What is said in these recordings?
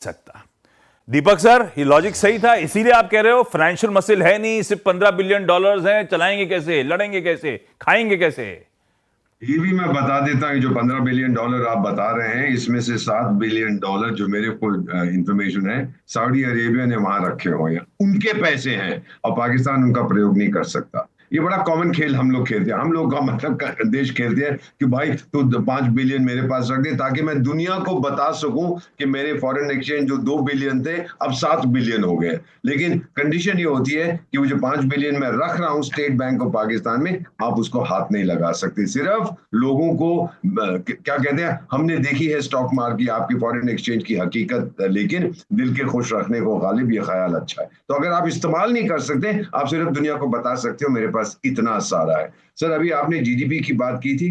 सकता। दीपक सर, ये लॉजिक सही था, इसीलिए आप कह रहे हो फाइनेंशियल मसल है नहीं, सिर्फ $15 बिलियन हैं, चलाएंगे कैसे, लड़ेंगे कैसे, खाएंगे कैसे? ये भी मैं बता देता हूँ, जो $15 बिलियन आप बता रहे हैं, इसमें से $7 बिलियन जो मेरे को इंफॉर्मेशन है, सऊदी अरेबिया ने वहां रखे हुए हैं, उनके पैसे हैं और पाकिस्तान उनका प्रयोग नहीं कर सकता। ये बड़ा कॉमन खेल हम लोग खेलते हैं, हम लोग का मतलब देश खेलते हैं कि भाई तू 5 बिलियन मेरे पास रख दे ताकि मैं दुनिया को बता सकूं कि मेरे फॉरेन एक्सचेंज जो 2 बिलियन थे अब 7 बिलियन हो गए। लेकिन कंडीशन ये होती है कि वो जो 5 बिलियन मैं रख रहा हूं स्टेट बैंक ऑफ पाकिस्तान में, आप उसको हाथ नहीं लगा सकते। सिर्फ लोगों को क्या कहते हैं, हमने देखी है स्टॉक मार्केट आपकी फॉरेन एक्सचेंज की हकीकत, लेकिन दिल के खुश रखने को गालिब ये ख्याल अच्छा है। तो अगर आप इस्तेमाल नहीं कर सकते, आप सिर्फ दुनिया को बता सकते हो मेरे पास इतना सारा है। सर अभी आपने जीडीपी की बात की थी,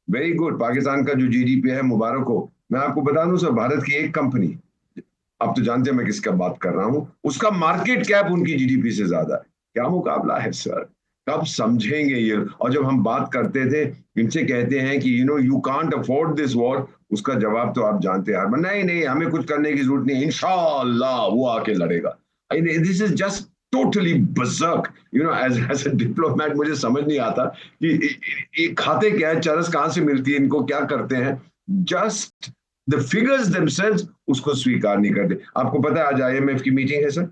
वेरी गुड। पाकिस्तान का जो जीडीपी है, मुबारक हो। मैं आपको बता दूं सर, भारत की एक कंपनी, आप तो जानते हैं मैं किसका बात कर रहा हूं, उसका मार्केट कैप उनकी जीडीपी से ज्यादा है। क्या मुकाबला है सर, कब समझेंगे ये। और जब हम बात करते थे, इनसे कहते हैं कि you can't afford this war, उसका जवाब तो आप जानते हैं, नहीं नहीं हमें कुछ करने की जरूरत नहीं, इंशाल्लाह वो आके लड़ेगा। This is just totally berserk, as a diplomat मुझे समझ नहीं आता कि ये खाते क्या है, चरस कहां से मिलती है इनको, क्या करते हैं। जस्ट द फिगर्स देमसेल्व्स उसको स्वीकार नहीं करते। आपको पता है आज आईएमएफ की मीटिंग है सर,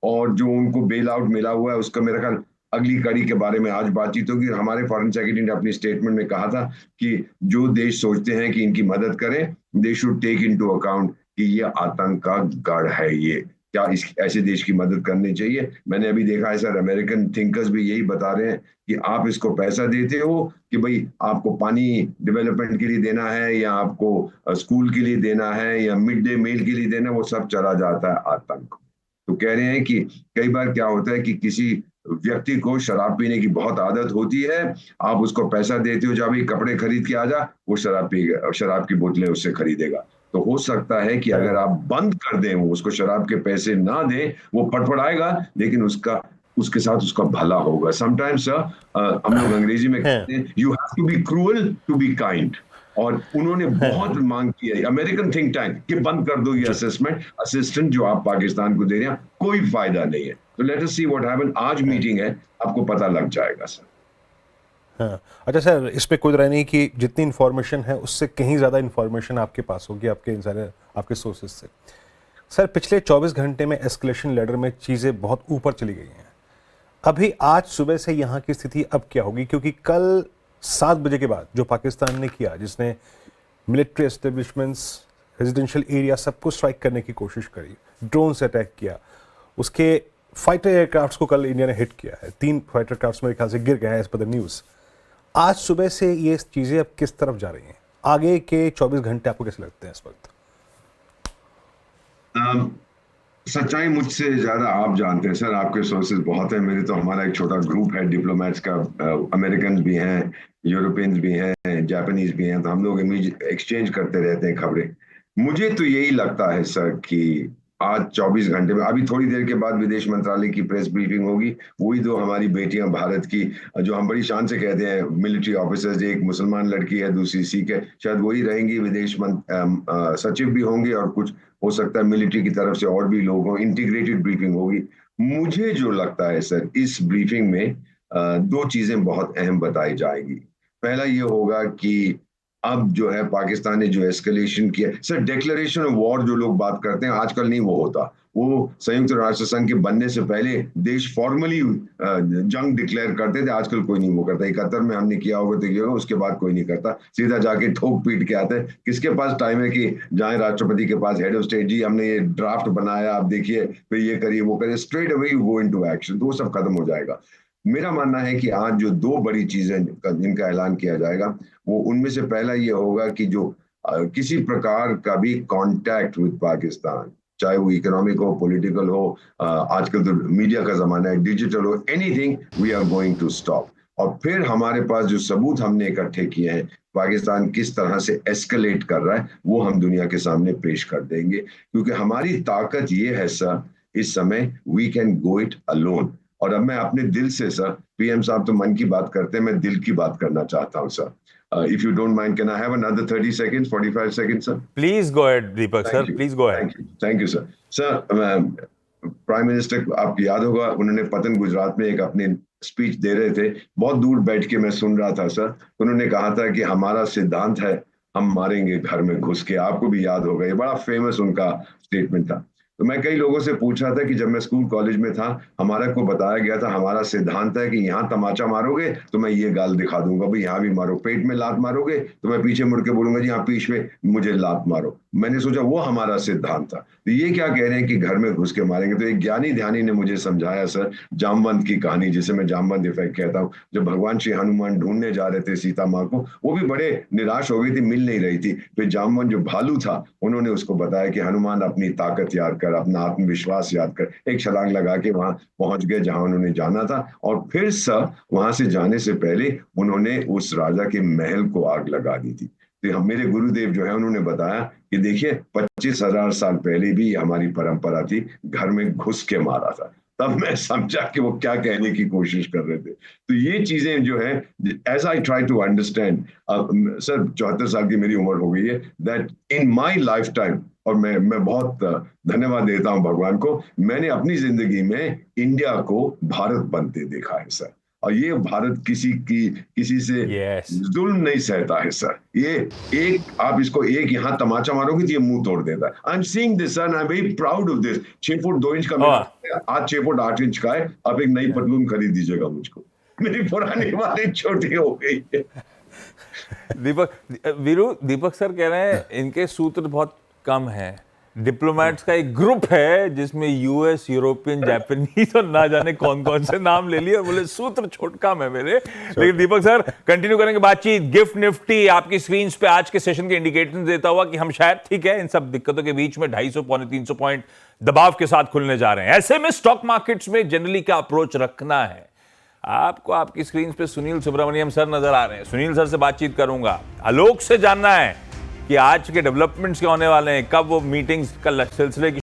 और जो उनको बेल आउट मिला हुआ है उसका मेरा ख्याल अगली कड़ी के बारे में आज बातचीत होगी। हमारे फॉरेन सेक्रेटरी ने अपनी स्टेटमेंट में कहा था कि जो देश सोचते हैं कि इनकी मदद करें, they should take into account कि ये आतंक का गढ़ है, ये क्या इस ऐसे देश की मदद करनी चाहिए। मैंने अभी देखा है सर, अमेरिकन थिंकर्स भी यही बता रहे हैं कि आप इसको पैसा देते हो कि भाई आपको पानी डेवलपमेंट के लिए देना है, या आपको स्कूल के लिए देना है, या मिड डे मील के लिए देना है, वो सब चला जाता है आतंक। तो कह रहे हैं कि कई बार क्या होता है कि किसी व्यक्ति को शराब पीने की बहुत आदत होती है, आप उसको पैसा देते हो, जा भाई कपड़े खरीद के आ जा, वो शराब पीएगा, शराब की बोतलें उससे खरीदेगा। तो हो सकता है कि अगर आप बंद कर दें, वो उसको शराब के पैसे ना दें, वो फटफड़ाएगा, लेकिन उसका उसके साथ उसका भला होगा। समटाइम्स हम लोग अंग्रेजी में कहते हैं you have to be cruel to be kind, और उन्होंने बहुत मांग की है अमेरिकन थिंक टैंक कि बंद कर दो ये असेसमेंट असिस्टेंट जो आप पाकिस्तान को दे रहे हैं, कोई फायदा नहीं है। तो let us see what happen. आज मीटिंग है, आपको पता लग जाएगा सर। हाँ, अच्छा सर, इस पे कोई राय नहीं कि जितनी इन्फॉर्मेशन है उससे कहीं ज़्यादा इन्फॉर्मेशन आपके पास होगी, आपके सारे आपके सोर्सेज से। सर पिछले 24 घंटे में एस्केलेशन लेडर में चीज़ें बहुत ऊपर चली गई हैं। अभी आज सुबह से यहाँ की स्थिति अब क्या होगी, क्योंकि कल 7 बजे के बाद जो पाकिस्तान ने किया, जिसने मिलिट्री एस्टेब्लिशमेंट्स, रेजिडेंशियल एरिया सबको स्ट्राइक करने की कोशिश करी, ड्रोन से अटैक किया, उसके फाइटर एयरक्राफ्ट्स को कल इंडिया ने हिट किया है, 3 फाइटर एयरक्राफ्ट्स मेरे ख्याल से गिर गए हैं एज पर द न्यूज़। आज सुबह से ये चीज़ें अब किस तरफ जा रही हैं? आगे के 24 घंटे आपको कैसे लगते हैं इस वक्त? सच्चाई मुझसे ज्यादा आप जानते हैं सर, आपके सोर्सेज बहुत हैं, मेरे तो हमारा एक छोटा ग्रुप है डिप्लोमेट्स का, अमेरिकन भी हैं, यूरोपियंस भी हैं, जापानीज भी हैं, तो हम लोग एक्सचेंज करते रहते हैं खबरें। मुझे तो यही लगता है सर कि आज 24 घंटे में, अभी थोड़ी देर के बाद विदेश मंत्रालय की प्रेस ब्रीफिंग होगी, वही दो हमारी बेटियां भारत की, जो हम बड़ी शान से कहते हैं मिलिट्री ऑफिसर्स, एक मुसलमान लड़की है, दूसरी सिख है, शायद वही रहेंगी विदेश सचिव भी होंगे, और कुछ हो सकता है मिलिट्री की तरफ से और भी लोग हों, इंटीग्रेटेड ब्रीफिंग होगी। मुझे जो लगता है सर, इस ब्रीफिंग में दो चीजें बहुत अहम बताई जाएगी। पहला ये होगा कि अब जो है पाकिस्तान ने जो एस्केलेशन किया सर, डिक्लेरेशन ऑफ वॉर जो लोग बात करते हैं आजकल नहीं वो होता, वो संयुक्त राष्ट्र संघ के बनने से पहले देश फॉर्मली जंग डिक्लेयर करते थे, आजकल कोई नहीं वो करता। 71 में हमने किया होगा तो किया होगा, उसके बाद कोई नहीं करता, सीधा जाके ठोक पीट के आता है। किसके पास टाइम है कि जाए राष्ट्रपति के पास, हेड ऑफ स्टेट जी हमने ये ड्राफ्ट बनाया, आप देखिए, फिर ये करिए वो करिए, straight away you go into action, तो वो सब खत्म हो जाएगा। मेरा मानना है कि आज जो दो बड़ी चीजें जिनका ऐलान किया जाएगा, वो उनमें से पहला ये होगा कि जो किसी प्रकार का भी कांटेक्ट विद पाकिस्तान, चाहे वो इकोनॉमिक हो, पॉलिटिकल हो, आजकल तो मीडिया का जमाना है, डिजिटल हो, anything, we are going to stop. और फिर हमारे पास जो सबूत हमने इकट्ठे किए हैं, पाकिस्तान किस तरह से एस्केलेट कर रहा है, वो हम दुनिया के सामने पेश कर देंगे, क्योंकि हमारी ताकत ये है सर, इस समय we can go it alone. और अब मैं अपने दिल से सर, पीएम साहब तो मन की बात करते हैं, मैं दिल की बात करना चाहता हूँ sir. If you don't mind, can I have another 30 seconds, 45 seconds, sir? Please go ahead Deepak sir, please go ahead. Thank you sir. Sir, prime minister, आपको याद होगा, उन्होंने पतन गुजरात में एक अपनी स्पीच दे रहे थे, बहुत दूर बैठ के मैं सुन रहा था सर. उन्होंने कहा था कि हमारा सिद्धांत है, हम मारेंगे घर में घुस के. आपको भी याद होगा, ये बड़ा फेमस उनका स्टेटमेंट था. तो मैं कई लोगों से पूछा था कि जब मैं स्कूल कॉलेज में था, हमारा को बताया गया था हमारा सिद्धांत है कि यहाँ तमाचा मारोगे तो मैं ये गाल दिखा दूंगा, भाई यहाँ भी मारो. पेट में लात मारोगे तो मैं पीछे मुड़ के बोलूंगा जी हाँ पीठ में मुझे लात मारो. मैंने सोचा वो हमारा सिद्धांत था. तो ये क्या कह रहे हैं कि घर में घुस के मारेंगे. तो एक ज्ञानी ध्यानी ने मुझे समझाया सर, जामवंत की कहानी, जिसे मैं जामवंत इफेक्ट कहता हूँ. जब भगवान श्री हनुमान ढूंढने जा रहे थे सीता माँ को, वो भी बड़े निराश हो गई थी, मिल नहीं रही थी. फिर जामवंत जो भालू था, उन्होंने उसको बताया कि हनुमान अपनी ताकत याद कर, अपना आत्मविश्वास याद कर. एक छलांग लगा के वहां पहुंच गए जहां उन्होंने जाना था. और फिर सर वहां से जाने से पहले उन्होंने उस राजा के महल को आग लगा दी थी. तो मेरे गुरुदेव जो है उन्होंने बताया कि देखिए 25,000 साल पहले भी हमारी परंपरा थी, घर में घुस के मारा था. तब मैं समझा कि वो क्या कहने की कोशिश कर रहे थे. तो ये चीजें जो है, as I try to understand, sir 74 साल की मेरी उम्र हो गई है, that in my lifetime, और मैं बहुत धन्यवाद देता हूं भगवान को, मैंने अपनी जिंदगी में इंडिया को भारत बनते देखा है सर. और ये भारत किसी से जुल्म नहीं सहता है सर. ये एक, आप इसको एक यहाँ तमाचा मारोगे तो ये मुंह तोड़ देता है. I am seeing this sir, I am very proud of this. 6 foot 2 inch का मेरा, आज 6 फुट 8 इंच का है. आप एक नई पतलून खरीद दीजिएगा मुझको, मेरी पुरानी वाली छोटी हो गई है. दीपक सर कह रहे हैं इनके सूत्र बहुत कम है. डिप्लोमेट्स का एक ग्रुप है जिसमें यूएस, यूरोपियन, जापानीज और ना जाने कौन कौन से नाम ले लिए और बोले सूत्र छोटका में मेरे. लेकिन दीपक सर कंटिन्यू करेंगे बातचीत. गिफ्ट निफ्टी आपकी स्क्रीन पे आज के सेशन के इंडिकेटर देता हुआ कि हम शायद, ठीक है, इन सब दिक्कतों के बीच में 250 पौने 300 पॉइंट दबाव के साथ खुलने जा रहे हैं. ऐसे में स्टॉक मार्केट्स में जनरली क्या अप्रोच रखना है. आपको आपकी स्क्रीन पे सुनील सुब्रमण्यम सर नजर आ रहे हैं. सुनील सर से बातचीत करूंगा. आलोक से जानना है कि आज के डेवलपमेंट्स क्या होने वाले हैं, कब वो मीटिंग्स का सिलसिले की